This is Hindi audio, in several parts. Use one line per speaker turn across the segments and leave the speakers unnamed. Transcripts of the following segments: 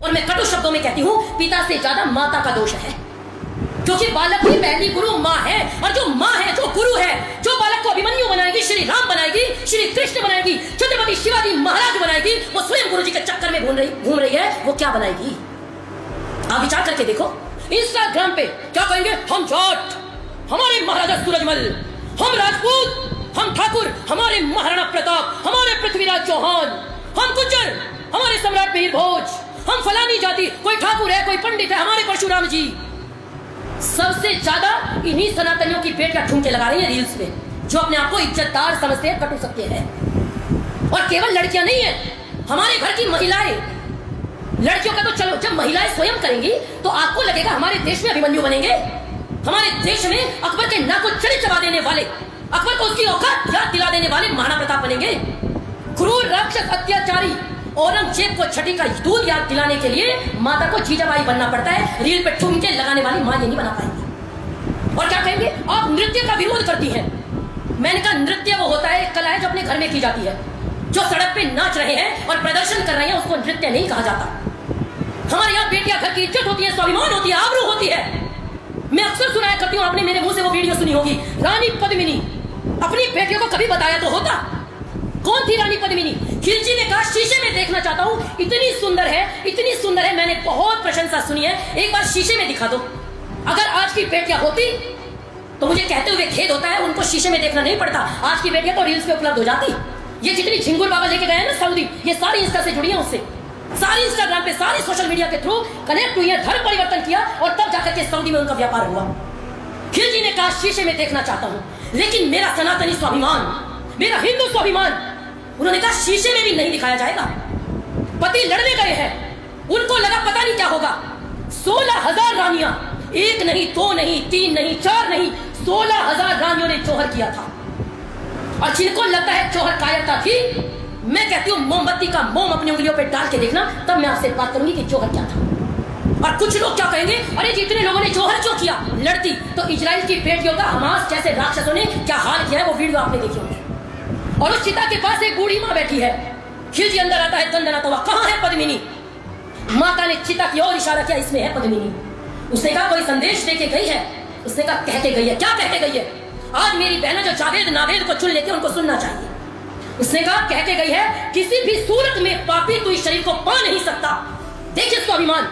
और मैं कटु शब्दों में कहती हूँ, पिता से ज्यादा माता का दोष है, क्योंकि बालक की पहली गुरु माँ है, और जो माँ है, जो गुरु है, जो बालक को अभिमन्यु बनाएगी, श्री राम बनाएगी, श्री कृष्ण बनाएगी, छत्रपति शिवाजी महाराज बनाएगी, वो स्वयं गुरु जी के चक्कर में घूम रही है, वो क्या बनाएगी? आप विचार करके देखो। इंस्टाग्राम पे क्या कहेंगे? हम जाट, हमारे महाराजा सूरजमल, हम राजपूत, हम ठाकुर, हमारे महाराणा प्रताप, हमारे पृथ्वीराज चौहान, हम गुज्जर, हमारे सम्राट वीर भोज, हम फलानी जाति, कोई ठाकुर है, कोई पंडित है, हमारे परशुराम जी। सबसे ज्यादा इन्हीं सनातनियों की पेट का ठुमके लगा रही है रील्स पे, जो अपने आप को इज्जतदार समझते हैं, कटु सत्य है। और केवल लड़कियां नहीं है, हमारे घर की महिलाएं, लड़कियों का तो चलो, जब महिलाएं स्वयं करेंगी तो आपको लगेगा हमारे देश में अभिमन्यु बनेंगे, हमारे देश में अकबर के नाक को छड़ी चबा देने वाले, अकबर को उसकी औकात याद दिला देने वाले महाराणा प्रताप बनेंगे। क्रूर राक्षस अत्याचारी औरंगजेब को छठी का दूध याद दिलाने के लिए माता को जीजाबाई बनना पड़ता है, रील पे ठुमके लगाने वाली मां ये नहीं बना पाएंगी। और क्या कहेंगे? आप नृत्य का विरोध करती हैं। मैंने कहा नृत्य वो होता है, कला है जो अपने घर में की जाती है। जो सड़क पे नाच रहे हैं और प्रदर्शन कर रहे हैं उसको नृत्य नहीं कहा जाता। हमारे यहाँ बेटियां घर की इज्जत होती है, स्वाभिमान होती है, आबरू होती है। मैं अक्सर सुनाया करती हूँ, आपने मेरे मुंह से वो वीडियो सुनी होगी, रानी पद्मिनी अपनी बेटियों को कभी बताया तो होता। कौन थी रानी पद्मिनी? खिलजी ने कहा शीशे में देखना चाहता हूँ, इतनी सुंदर है, इतनी सुंदर है, मैंने बहुत प्रशंसा सुनी है, एक बार शीशे में दिखा दो। अगर आज की बेटियां होती तो मुझे कहते हुए खेद होता है, उनको शीशे में देखना नहीं पड़ता, आज की बेटियां तो रील्स पे उपलब्ध हो जाती। ये जितनी झिंगुर बाबा लेके गए हैं ना सऊदी, ये सारी इंस्टा से जुड़ी है, उससे सारी इंस्टाग्राम पे, सारी सोशल मीडिया के थ्रू कनेक्ट हुई है, धर्म परिवर्तन किया और तब जाकर के सऊदी में उनका व्यापार हुआ। खिलजी ने कहा शीशे में देखना चाहता हूं, लेकिन मेरा सनातनी स्वाभिमान, मेरा हिंदू स्वाभिमान, उन्होंने कहा शीशे में भी नहीं दिखाया जाएगा। पति लड़ने गए हैं, उनको लगा पता नहीं क्या होगा, 16,000 रानियां, एक नहीं, दो नहीं, तीन नहीं, चार नहीं, 16,000 रानियों ने जौहर किया था। और जिनको लगता है जौहर कायरता थी, मैं कहती हूँ मोमबत्ती का मोम अपनी उंगलियों पे डाल के देखना, तब मैं आपसे बात करूंगी कि जौहर क्या था। और कुछ लोग क्या कहेंगे? अरे जितने लोगों ने जौहर क्यों किया? लड़ती तो इजराइल की बेटियों का हमास जैसे राक्षसों ने क्या हाल किया है, वो वीडियो आपने देखी होगी। और उस चिता के पास एक बूढ़ी माँ बैठी है, खिलजी अंदर आता है, दंडनाता हुआ, कहाँ है पद्मिनी? माता ने चिता की ओर इशारा किया, इसमें है पद्मिनी। उसने कहा कोई संदेश देके गई है? उसने कहा कह के गई है। क्या कह के गई है? आज मेरी बहनें जो जावेद नावेद को चुन लेती है, उनको सुनना चाहिए। उसने कहा कह के गई है, किसी भी सूरत में पापी तू इस शरीर को पा नहीं सकता। देखिए स्वाभिमान,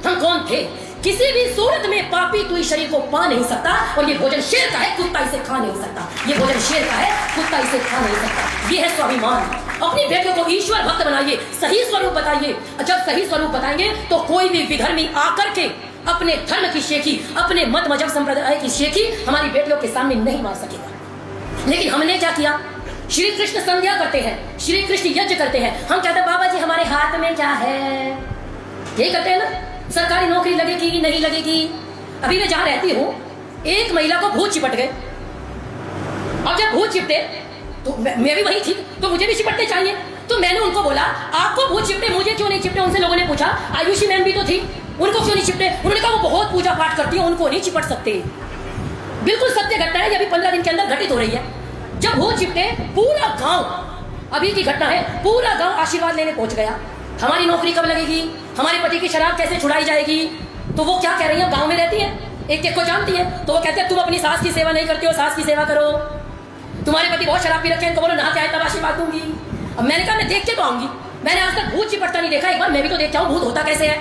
हम कौन थे? किसी भी सूरत में पापी तू इस शरीर को पा नहीं सकता, और ये भोजन शेर का है, कुत्ता इसे खा नहीं सकता। ये भोजन शेर का है, कुत्ता इसे खा नहीं सकता। ये है स्वाभिमान। अपनी बेटियों को ईश्वर भक्त बनाइए, सही स्वरूप बताइए। जब सही स्वरूप बताएंगे तो कोई भी विधर्मी आकर के अपने धर्म की शेखी, अपने मत मजहब संप्रदाय की शेखी हमारी बेटियों के सामने नहीं मार सकेगा। लेकिन हमने क्या किया? श्री कृष्ण संध्या करते हैं, श्री कृष्ण यज्ञ करते हैं, हम कहते हैं बाबा जी हमारे हाथ में क्या है? यही करते हैं ना। सरकारी नौकरी लगेगी कि नहीं लगेगी? अभी मैं जहां रहती हूं, एक महिला को भूत चिपट गए। अब जब भूत चिपटे तो मैं भी वही थी, तो मुझे भी चिपटने चाहिए। तो मैंने उनको बोला आपको भूत चिपटे, मुझे क्यों नहीं चिपटे? उनसे लोगों ने पूछा, आयुषी मैम भी तो थी, उनको क्यों नहीं चिपटे? उन्होंने कहा वो बहुत पूजा पाठ करती है, उनको नहीं चिपट सकते। बिल्कुल सत्य घटना है, ये अभी 15 दिन के अंदर घटित हो रही है। जब भूत चिपटे, पूरा गांव, अभी की घटना है, पूरा गांव आशीर्वाद लेने पहुंच गया। हमारी नौकरी कब लगेगी? हमारे पति की शराब कैसे छुड़ाई जाएगी? तो वो क्या कह रही है, गांव में रहती है, एक एक को जानती है, तो वो कहते हैं तुम अपनी सास की सेवा नहीं करती हो, सास की सेवा करो। तुम्हारे पति बहुत शराब पी रखे हैं, तो बोलो नहा के आए तब आशीर्वाद दूंगी। अब मैंने कहा मैं देख के तो आऊंगी, मैंने आज तक भूत चिपटता नहीं देखा, एक बार मैं भी तो देख के आऊं भूत होता कैसे है।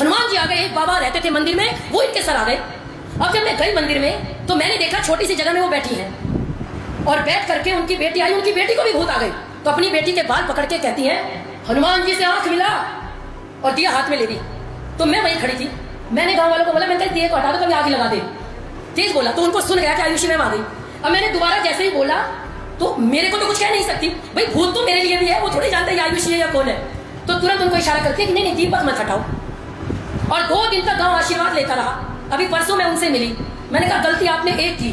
हनुमान जी आ गए, एक बाबा रहते थे मंदिर में, वो इनके सर आ गए। अब जब मैं गई मंदिर में तो मैंने देखा छोटी सी जगह में वो बैठी है, और बैठ करके उनकी बेटी आई, उनकी बेटी को भी भूत आ गई, तो अपनी बेटी के बाल पकड़ के कहती है हनुमान जी से आंख मिला, और दिया हाथ में ले ली। तो मैं वहीं खड़ी थी, मैंने गांव वालों को बोला, मैंने कहा दिए को हटा दो, कभी आग लगा दे। तेज बोला तो उनको सुन गया कि आयुषी मैम आ गई। अब मैंने दोबारा जैसे ही बोला तो मेरे को तो कुछ कह नहीं सकती, भाई भूत तो मेरे लिए भी है, वो थोड़ी जानता है आयुषी है या कौन है। तो तुरंत उनको इशारा करती है कि नहीं नहीं दीपक मत हटाओ। और 2 दिन तक गांव आशीर्वाद लेता रहा। अभी परसों मैं उनसे मिली, मैंने कहा गलती आपने एक की,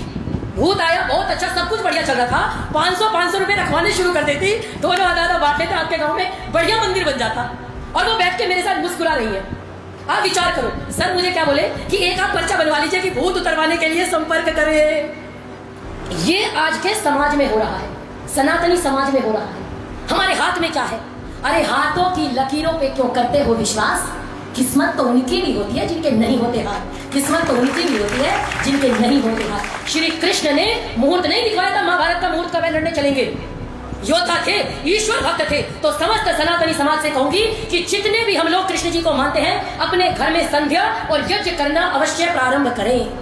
भूत आया, बहुत अच्छा, सब कुछ बढ़िया चल रहा था, 500 रुपए रखवाने शुरू कर देती, 2,000 बांट लेते, आपके गांव में बढ़िया मंदिर बन जाता। और वो बैठ के मेरे साथ मुस्कुरा रही है। आप विचार करो, सर मुझे क्या बोले कि एक आप पर्चा बनवा लीजिए कि भूत उतरवाने के लिए संपर्क करें। ये आज के समाज में हो रहा है, सनातनी समाज में हो रहा है। हमारे हाथ में क्या है? अरे हाथों की लकीरों पे क्यों करते हो विश्वास? किस्मत तो उनकी भी होती है जिनके नहीं होते हाथ, किस्मत तो उनकी भी होती है जिनके नहीं होते हाथ। श्री कृष्ण ने मुहूर्त नहीं दिखवाया था महाभारत का मुहूर्त कब लड़ने चलेंगे। योद्धा थे, ईश्वर भक्त थे। तो समस्त सनातनी समाज से कहूंगी कि जितने भी हम लोग कृष्ण जी को मानते हैं, अपने घर में संध्या और यज्ञ करना अवश्य प्रारंभ करें।